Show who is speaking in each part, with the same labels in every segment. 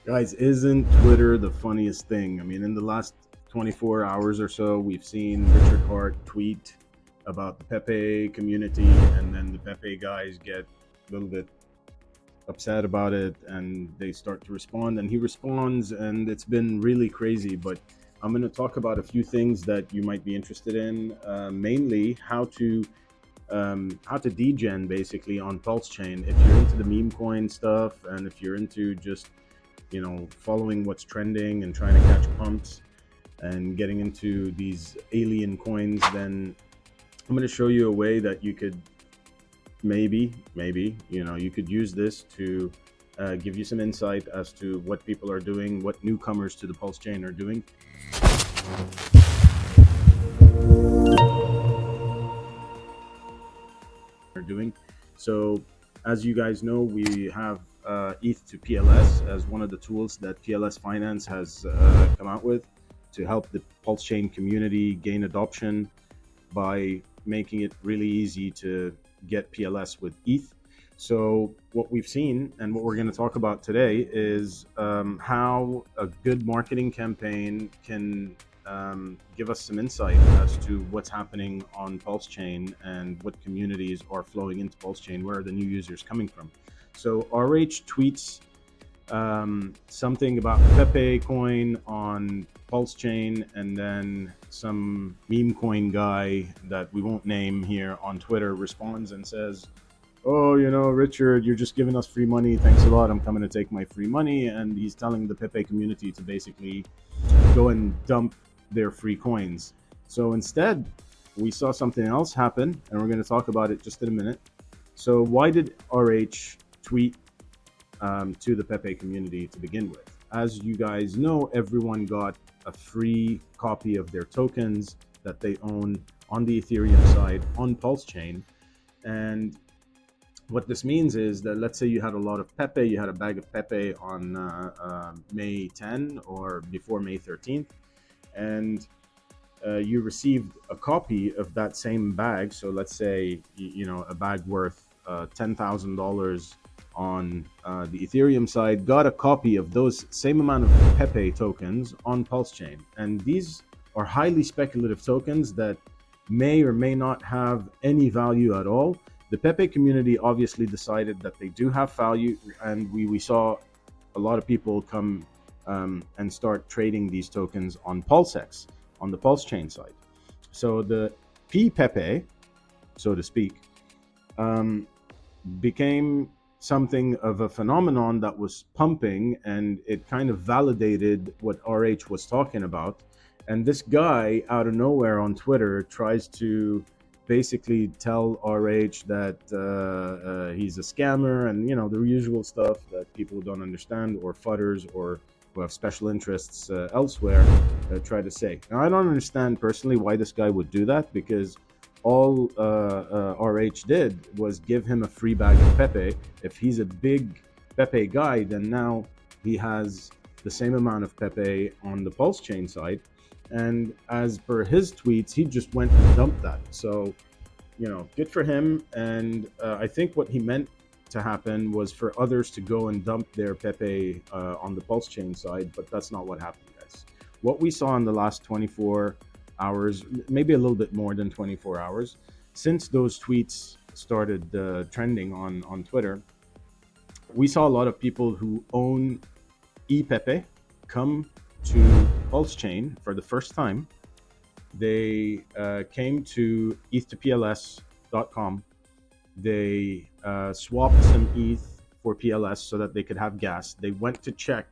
Speaker 1: Guys, isn't Twitter the funniest thing? I mean, in the last 24 hours or so, we've seen Richard Hart tweet about the Pepe community, and then the Pepe guys get a little bit upset about it and they start to respond, and he responds, and it's been really crazy. But I'm going to talk about a few things that you might be interested in, mainly how to degen basically on PulseChain if you're into the meme coin stuff, and if you're into just following what's trending and trying to catch pumps and getting into these alien coins. Then I'm going to show you a way that you could maybe you could use this to give you some insight as to what people are doing, what newcomers to the Pulse chain are doing. So as you guys know, we have ETH to PLS as one of the tools that PLS.finance has come out with to help the Pulse chain community gain adoption by making it really easy to get PLS with ETH. So what we've seen and what we're going to talk about today is how a good marketing campaign can give us some insight as to what's happening on Pulse Chain and what communities are flowing into Pulse Chain, where are the new users coming from. So RH tweets something about Pepe coin on Pulse Chain, and then some meme coin guy that we won't name here on Twitter responds and says, "Oh, Richard, you're just giving us free money. Thanks a lot. I'm coming to take my free money." And he's telling the Pepe community to basically go and dump their free coins. So instead, we saw something else happen, and we're going to talk about it just in a minute. So why did RH tweet to the Pepe community to begin with? As you guys know, everyone got a free copy of their tokens that they own on the Ethereum side on Pulse Chain. And what this means is that, let's say you had a lot of Pepe, you had a bag of Pepe on May 10 or before May 13th, and you received a copy of that same bag. So let's say a bag worth $10,000 on the Ethereum side got a copy of those same amount of Pepe tokens on Pulse Chain, and these are highly speculative tokens that may or may not have any value at all. The Pepe community obviously decided that they do have value, and we saw a lot of people come and start trading these tokens on PulseX, on the Pulse chain side. So the PEPE, so to speak, became something of a phenomenon that was pumping, and it kind of validated what RH was talking about. And this guy out of nowhere on Twitter tries to basically tell RH that he's a scammer, and the usual stuff that people who don't understand, or fudders, or who have special interests elsewhere try to say. Now, I don't understand personally why this guy would do that, because all RH did was give him a free bag of Pepe. If he's a big Pepe guy, then now he has the same amount of Pepe on the Pulse chain side. And as per his tweets, he just went and dumped that. So, good for him. And I think what he meant to happen was for others to go and dump their Pepe on the Pulse chain side, but that's not what happened, guys. What we saw in the last 24 hours, maybe a little bit more than 24 hours, since those tweets started trending on Twitter, we saw a lot of people who own ePepe come to Pulse Chain for the first time. They came to eth2pls.com. They swapped some ETH for PLS so that they could have gas. They went to check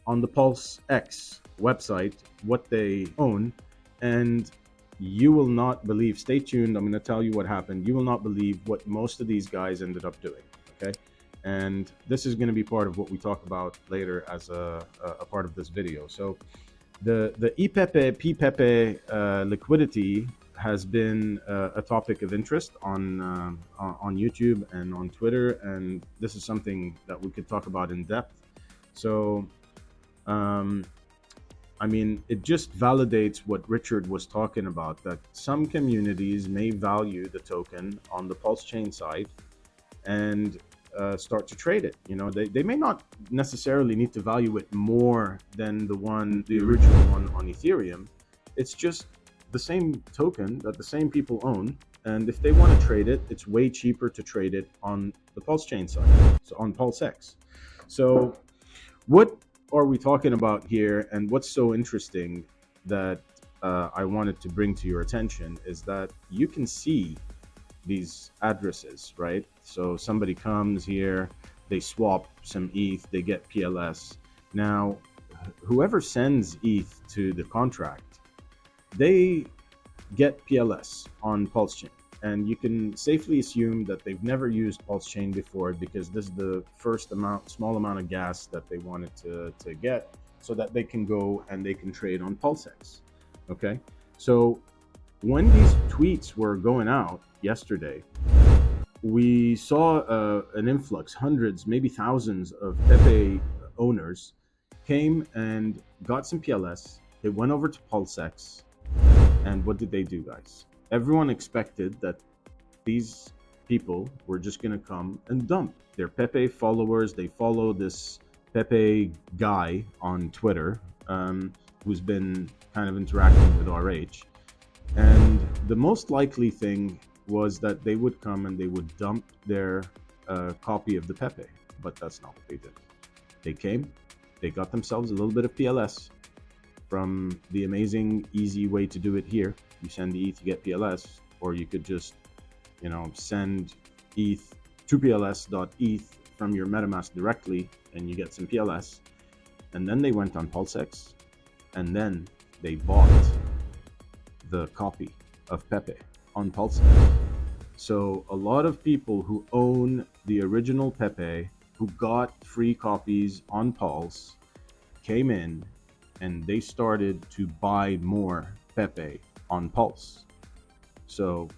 Speaker 1: on the Pulse X website what they own, and you will not believe. Stay tuned. I'm going to tell you what happened. You will not believe what most of these guys ended up doing. Okay. And this is going to be part of what we talk about later as a part of this video. So the ePepe, PPepe liquidity has been a topic of interest on YouTube and on Twitter, and this is something that we could talk about in depth. So, I mean, it just validates what Richard was talking about, that some communities may value the token on the Pulse chain side, and start to trade it. They may not necessarily need to value it more than the original one on Ethereum. It's just the same token that the same people own, and if they want to trade it, it's way cheaper to trade it on the PulseChain side, so on PulseX. So what are we talking about here, and what's so interesting that I wanted to bring to your attention is that you can see these addresses, right? So somebody comes here, they swap some ETH, they get PLS. Now, whoever sends ETH to the contract, they get PLS on PulseChain. And you can safely assume that they've never used PulseChain before, because this is the first small amount of gas that they wanted to get, so that they can go and they can trade on PulseX. Okay, so when these tweets were going out yesterday, we saw an influx, hundreds, maybe thousands of PEPE owners came and got some PLS. They went over to PulseX, and what did they do, guys? Everyone expected that these people were just going to come and dump their PEPE followers. They follow this PEPE guy on Twitter, who's been kind of interacting with RH. And the most likely thing was that they would come and they would dump their copy of the PEPE, but that's not what they did. They came, they got themselves a little bit of PLS from the amazing, easy way to do it here. You send the ETH, you get PLS, or you could just, send ETH to pls.eth from your MetaMask directly, and you get some PLS. And then they went on PulseX, and then they bought the copy of PEPE on PulseX. So a lot of people who own the original PEPE, who got free copies on Pulse, came in and they started to buy more PEPE on Pulse. So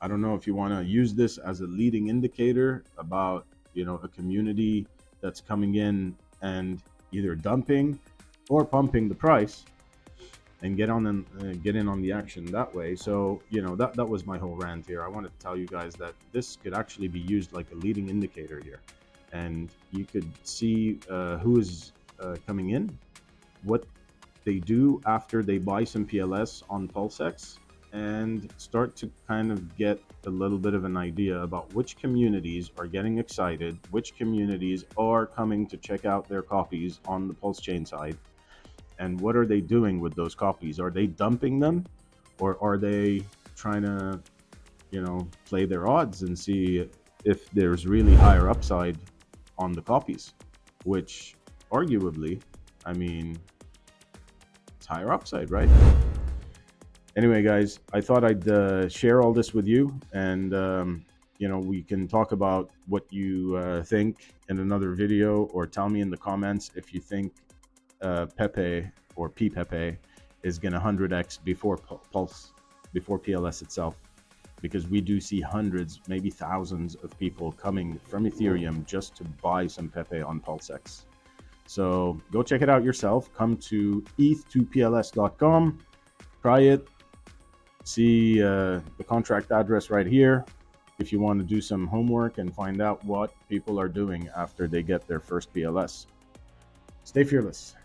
Speaker 1: I don't know if you want to use this as a leading indicator about, a community that's coming in and either dumping or pumping the price, and get in on the action that way. So that was my whole rant here. I wanted to tell you guys that this could actually be used like a leading indicator here, and you could see who is coming in, what they do after they buy some PLS on PulseX, and start to kind of get a little bit of an idea about which communities are getting excited, which communities are coming to check out their copies on the PulseChain side, and what are they doing with those copies? Are they dumping them, or are they trying to, play their odds and see if there's really higher upside on the copies, which arguably, it's higher upside, right? Anyway, guys, I thought I'd share all this with you, and we can talk about what you think in another video, or tell me in the comments if you think PEPE or PEPE is going to 100x before PLS itself, because we do see hundreds, maybe thousands of people coming from Ethereum just to buy some PEPE on PulseX. So go check it out yourself. Come to eth2pls.com, try it, see the contract address right here if you want to do some homework and find out what people are doing after they get their first PLS. Stay fearless.